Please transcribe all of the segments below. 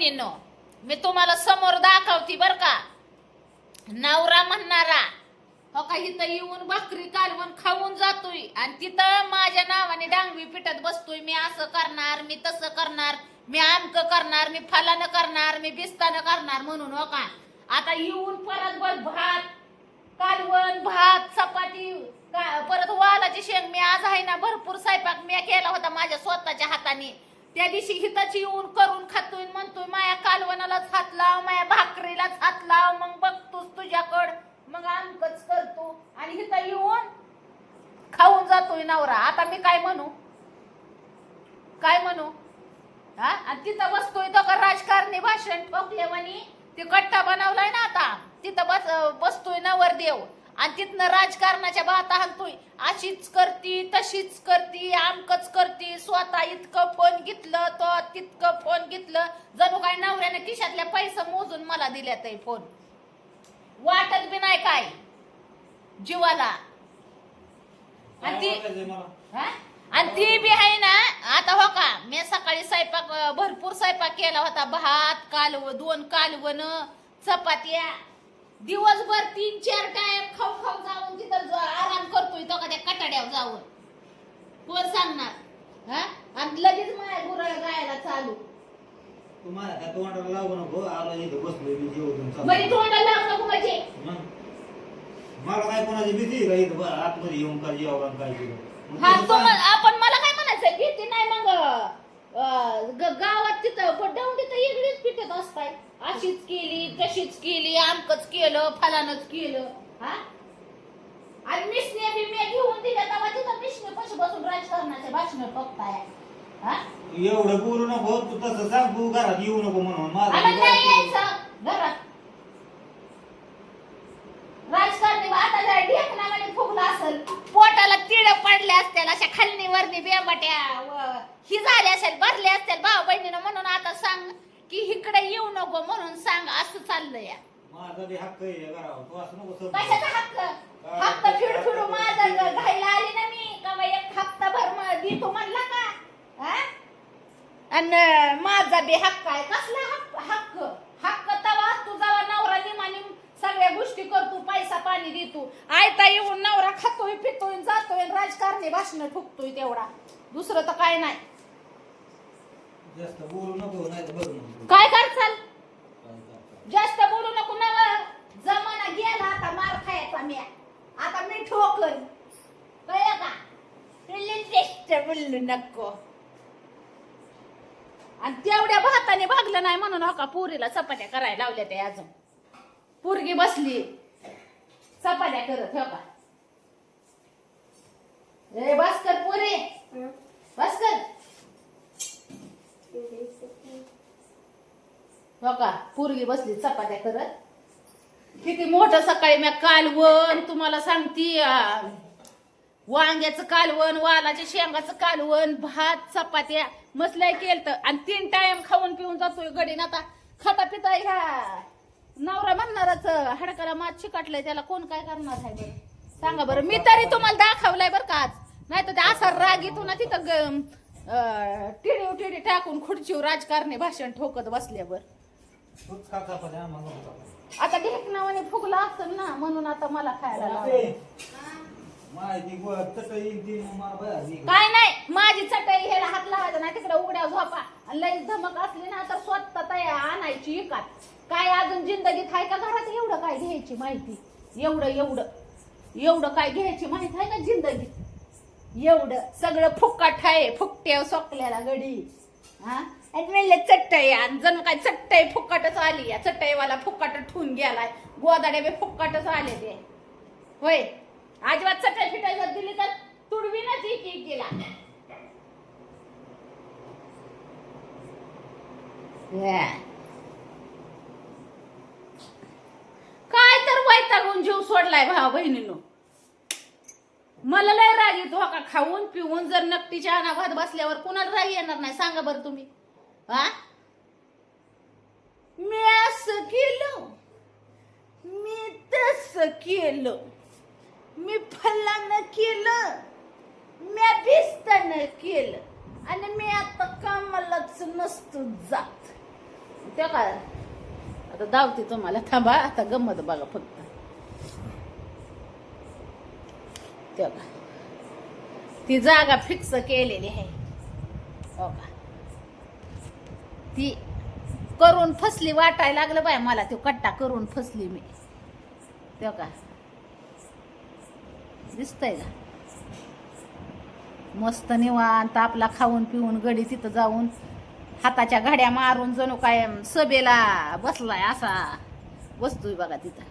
बहिणींनो, मी तुम्हाला समोर दाखवती बर का. नवरा म्हणणारा हो का इथं येऊन भाकरी कालवून खाऊन जातोय आणि तिथं माझ्या नावाने डांगवी पिटत बसतोय. मी असं करणार, मी तसं करणार, मी आमकं करणार, मी फलानं करणार, मी बिस्तानं करणार म्हणून. हो का आता येऊन परत भात कालवण, भात चपाती, परत वालाची शेंग. मी आज आहे ना भरपूर स्वयंपाक मी केला होता माझ्या स्वतःच्या हाताने. त्या दिवशी हिताची येऊन करून खातोय म्हणतोय माया कालवणालाच हात लाव, माया भाकरीलाच हात लाव, मग बघतोस तुझ्याकडं, मग आमकच करतो. आणि हिथं येऊन खाऊन जातोय नवरा. आता मी काय म्हणू, काय म्हणू हा. आणि तिथं बसतोय तो का राजकारणी भाषण ठोकले म्हणे ते कट्टा बनवलाय ना आता तिथं बसतोय नवरदेव आणि तिथनं राजकारणाच्या बाता हाणतोय. अशीच करती, तशीच करती, आमकच करती, स्वतः इतकं फोन घेतलं तो तितकं फोन घेतलं, जणू काय नवऱ्याने खिशातल्या पैसे मोजून मला दिल्यात फोन. वाटत बी नाही काय जीवाला. आणि ती बी आहे ना आता. हो का मी सकाळी स्वयंपाक भरपूर स्वयंपाक केला होता. भात कालवण, 2 कालवण, चपात्या, दिवसभर 3-4 टाइम खाऊ खाऊ जाऊन तिथं आराम करतोय तो का त्या कटाड्यावर जाऊन. कोण सांगणार हा. आणि लगेच माया गुरळ गायला चालू. तुम्हाला काय तोंडाला लावू नको. आलो इथं बसलोय मी जेवून. म्हणजे तोंडाला लावू नको म्हणजे मला काय कोणाची भीती का इथं आतमध्ये येऊन काय जेवण काय केलं. आपण मला काय म्हणायचं भीती नाही. मग गावात तिथं डवडी तर वेगळीच पिटत असताय. अशीच केली, तशीच केली, आमकच केलं, फलानच केलं हा. आणि मिसने बी मी घेऊन दिल्या तेव्हा तिथं मिसने पाशी बसून राजकारणाचे भाषण ठोकताय हा. एवढं बोलू नको. तू तसं सांग, तू घरात येऊ नको म्हणून. नाही यायचं घरात. राजकारणी आता जर ढेकणाने फुगला असेल, पोटाला तिळ पडले असतील, अशा खालनी वरनी बेंबाट्या ही झाले असेल, भरले असतील भाऊ बहिणीनं, म्हणून आता सांग की इकडे येऊ नको म्हणून सांग. असं चाललंय या. माझा बी हक्क आहे घरावर. तू असं नको. कशाचा हक्क? हक्क फिडफिडू माझं घायला आली ना मी का एक हप्ता भर देतो म्हणला का. आणि माझा बी हक्क आहे. कसला हक्क? हक्क तवा तू जावा नवरा निमानी सगळ्या गोष्टी करतो, पैसा पाणी देतो. आयता येऊन नवरा खातोय पितोय जातोय, राजकारणी भाषण ठोकतोय तेवढा. दुसरं तर काय नाही. जास्त बोलू नको नाही तर बघ काय करचाल. जास्त बोलू नको ना. जमाना गेला आता मार खायचा मी. आता मी ठोकन कळलं का. जास्त बोलू नको. आणि तेवढ्या भाताने भागलं नाही म्हणून हो का पुरीला चपात्या करायला लावल्या ते. अजून पोरगी बसली चपात्या करत. हो का रे भास्कर पोरे भास्कर. हो का पोरगी बसली चपात्या करत. किती मोठं सकाळी मी कालवण तुम्हाला सांगती. वांग्याचं कालवण, वालाच्या शेंगाचं कालवण, भात चपात्या मसलाय केलं. आणि 3 टाइम खाऊन पिऊन जातोय गडीन. आता खाता पिता ह्या नवरा म्हणणारच हडकाला मात चिकटलंय, त्याला कोण काय करणार आहे बरं सांगा बरं. मी तरी तुम्हाला दाखवलाय बरं का आज. नाही तर असा राग येतो ना तिथं टिडी टाकून खुर्चीवर राजकारणी भाषण ठोकत बसल्यावर. आता ढेकणावाने फुगला असेल ना म्हणून आता मला खायला लावलं. काय नाही माझी चटई ह्याला हात लावायचा नाही. तिकडे उघड्या झोपा. लई धमक असली ना तर स्वतः तयार आणायची एकात. काय अजून जिंदगीत आहे का घरात एवढं काय घ्यायची माहिती. एवढं काय घ्यायची माहिती आहे का जिंदगीत. एवढं सगळं फुक्काट आहे. फुकट्या सोकल्याला गडी हा. चट्टई आणि जणू काय चट्टई फुक्काटच आली. या चट्टईवाला फुक्काट ठेवून गेलाय. गोदाड्या बी फुक्काटच आले ते होय. अजिबात चटई फिटाई जर दिली तर तुडवी ना ती केला. काय तर वैतागून जीव सोडलाय भाऊ बहिणीनो. मला लय राग येतो का खाऊन पिऊन. जर नकटीच्या अनाभात बसल्यावर कुणाला राग येणार नाही सांगा बरं तुम्ही हा. मी असं केलं, मी तसं केलं, मी फलानं केलं, मी भिस्तानं केलं आणि मी आता कामालाच नसतो जात. ते काय आता धावते तुम्हाला, थांबा आता गंमत बघा फक्त. ते का ती जागा फिक्स केलेली आहे हो का, ती करून फसली वाटायला लागलं बाय मला, तो कट्टा करून फसली मी. ते का दिसतंय का मस्त निवांत आपला खाऊन पिऊन गडी तिथं जाऊन हाताच्या घड्या मारून जणू काय सभेला बसलाय असा बसतोय बघा तिथं.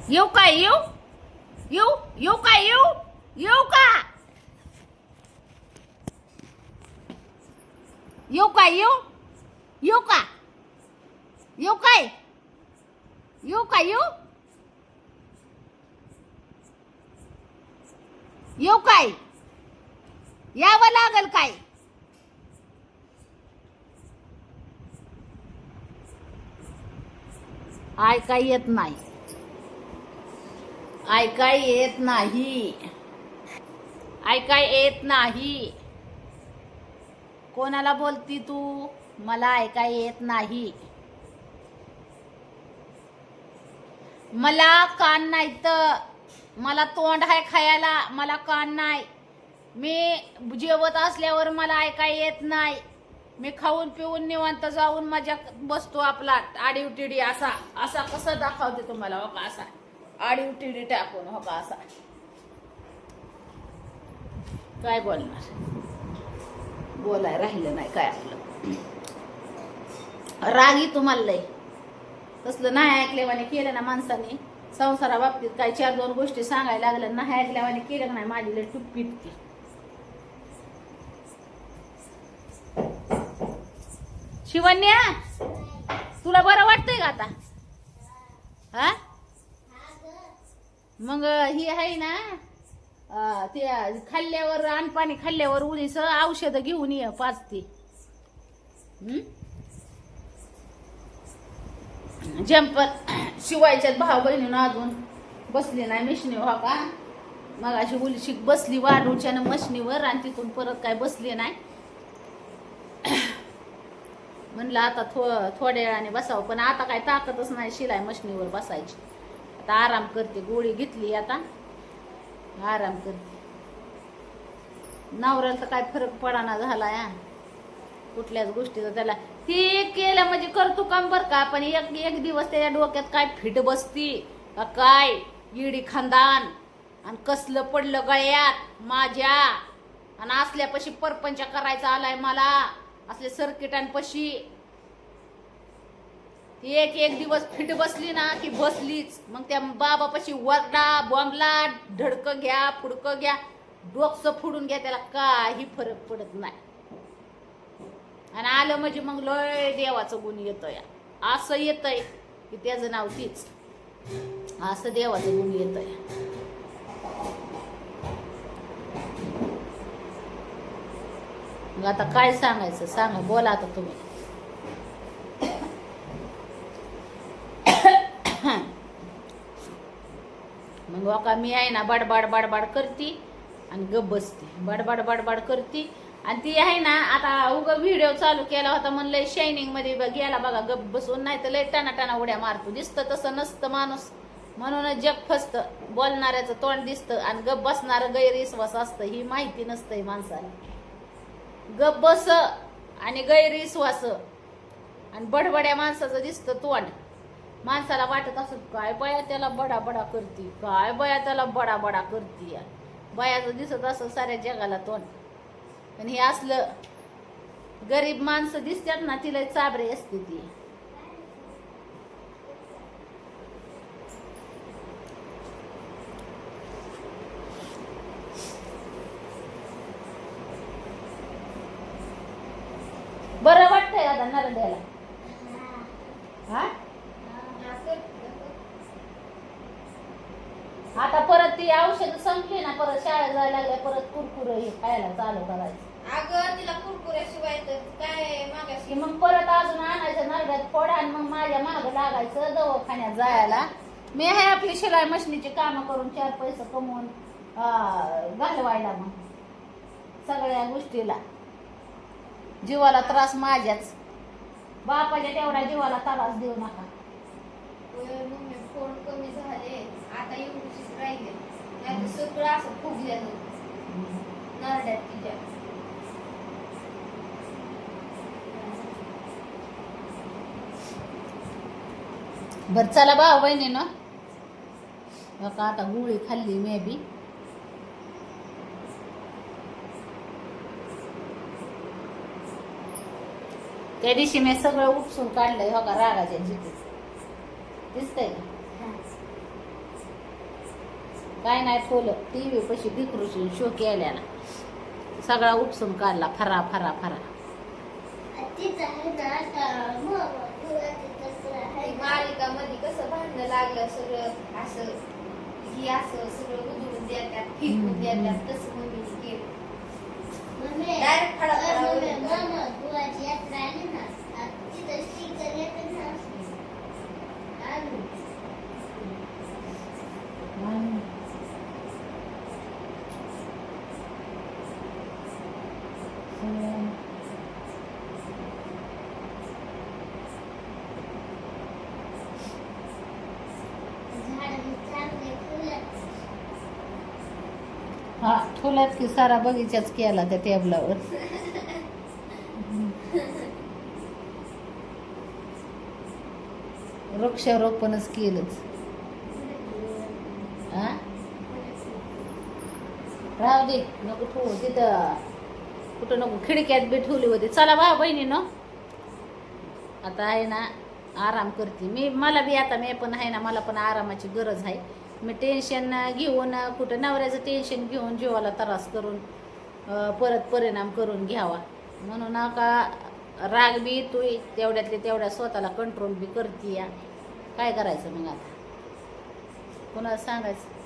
येऊ काय येऊ येऊ येऊ काय येऊ येऊ का येऊ काय येऊ येऊ का येऊ काय येऊ काय येऊ येऊ काय यावं लागल काय. ऐकाय येत नाही, ऐकाय येत नाही, ऐकाय येत नाही. कोणाला बोलती तू? मला ऐकाय येत नाही. मला कान नाही तर मला तोंड आहे खायला, मला कान नाही. मी जेवत असल्यावर मला ऐकाय येत नाही. मी खाऊन पिऊन निवांत जाऊन माझ्या बसतो आपला आडीव टिडी असा असा. कसं दाखवते तुम्हाला हो का, असा आडीव टिडी टाकून हो का असा. काय बोलणार, बोलाय राहिलं नाही काय आपलं. रागी तुम्हाला लय तसलं नाही ऐकल्यावाने केलं ना माणसाने संसाराबाबतीत काही 4-2 गोष्टी सांगायला लागल्या, नाही ऐकल्यावाने केलं नाही माझी लय टुप्पी इतकी. शिवन्या तुला बरं वाटतंय का आता? हा मग ही आहे ना ते खाल्ल्यावर अनपाणी खाल्ल्यावर उलीच औषध घेऊन ये 5 ते. जम्पर शिवायच्यात भाऊ बहिणीनं अजून बसली नाही मिशनी हो का. मग अशी उलशी बसली वाढूच्या मशनीवर आणि तिथून परत काय बसली नाही. म्हणलं आता थोड्या वेळाने बसावं, पण आता काय ताकदच नाही शिलाई मशनीवर बसायची. आता आराम करते, गोळी घेतली आता आराम करते. नवऱ्याला तर काय फरक पडाना झाला या कुठल्याच गोष्टीचा. त्याला ती केलं म्हणजे करतो काम बर का, पण एक दिवस त्याच्या डोक्यात काय फिट बसती का काय इडी खानदान आणि कसलं पडलं गळ्यात माझ्या, आणि असल्यापाशी परपंच करायचा आलाय मला असले सर्किटांपाशी. एक दिवस फिट बसली ना की बसलीच. मग त्या बाबापाशी वरडा बॉम्बला धडकं घ्या फुडकं घ्या डोकं फोडून घ्या, त्याला काही फरक पडत नाही. आणि आलं म्हणजे मग लय देवाचं गुण येतंय, असं येतंय की त्याचं नाव तीच, असं देवाचं गुण येतंय. मग आता काय सांगायचं सांगा, बोला आता तुम्ही. मग का मी आहे ना बडबड बडबड करती आणि गप बसती, बडबड बडबड करती. आणि ती आहे ना आता उगा व्हिडिओ चालू केला होता म्हणलं शायनिंग मध्ये गेला बघा गप बसून, नाही तर लय टाना उड्या मारतो. दिसतं तसं नसतं माणूस, म्हणून जग फसतं. बोलणाऱ्याचं तोंड दिसतं आणि गप बसणारं गैरविश्वास असतं, ही माहिती नसतंय माणसाला. गप बस आणि गैरविश्वास आणि बडबड्या माणसाचं दिसतं तोंड. माणसाला वाटत असत काय बया त्याला बडा बडा करती, काय बया त्याला बडा बडा करती. बयाचं दिसत असं साऱ्या जगाला तोंड. पण हे असलं गरीब माणसं दिसतात ना तिला चाबरे असते ती. बरं वाटतंय आता नरड्याला? हा आता परत ती औषध संपली ना, परत शाळेत जायला लागल्या, परत कुरकुरे हे खायला चालू करायचं. अगं तिला कुरकुऱ्याशिवाय तर काय मागाशी. मग परत अजून आणायचं नरड्यात फोड आणि मग माझ्या मागं लागायचं दवाखान्यात जायला. मी हे आपली शिलाई मशनीची कामं करून 4 पैसे कमवून घालवायला. मग सगळ्या गोष्टीला. जीवाला त्रास माझ्याच. बापाच्या तेवढा जीवाला त्रास देऊ नका. होय मम्मी फोन कमी झाले आता एवढीच राहिले नाही तर सगळं असं फुगलेलं नरड्यात तिच्या. बर चला भाऊ बहिणीनं बघा आता गुळी खाल्ली मे बी. त्या दिवशी मी सगळं उपसून काढलंय हो का रागाच्या जिथे दिसतंय का? काय नाही ठेवलं टीव्ही पशी बिकरूशी शो केल्याला सगळा उपसून काढला फरा फरा फरा. मालिकामध्ये कसं भांडणं लागलं सगळं असं ही असं सगळं उधळून देतात फेकून देतात तसं मम्मीने केलं. डायरेक्ट हा ठेवल्यात की सारा बगीचाच केला त्या टेबलावर. वृक्षारोपणच केलंच. हा राहू दे नको ठेवू तिथं कुठं नको खिडक्यात बी ठेवली होती. चला भाऊ बहिणीनं आता आहे ना आराम करते मी. मला बी आता मी पण आहे ना मला पण आरामाची गरज आहे. मी टेन्शन घेऊन कुठं नवऱ्याचं टेन्शन घेऊन जीवाला त्रास करून परत परिणाम करून घ्यावा म्हणून का राग बी येतोय तेवढ्यातले तेवढ्या स्वतःला कंट्रोल बी करते या. काय करायचं मग आता कोणाला सांगायचं.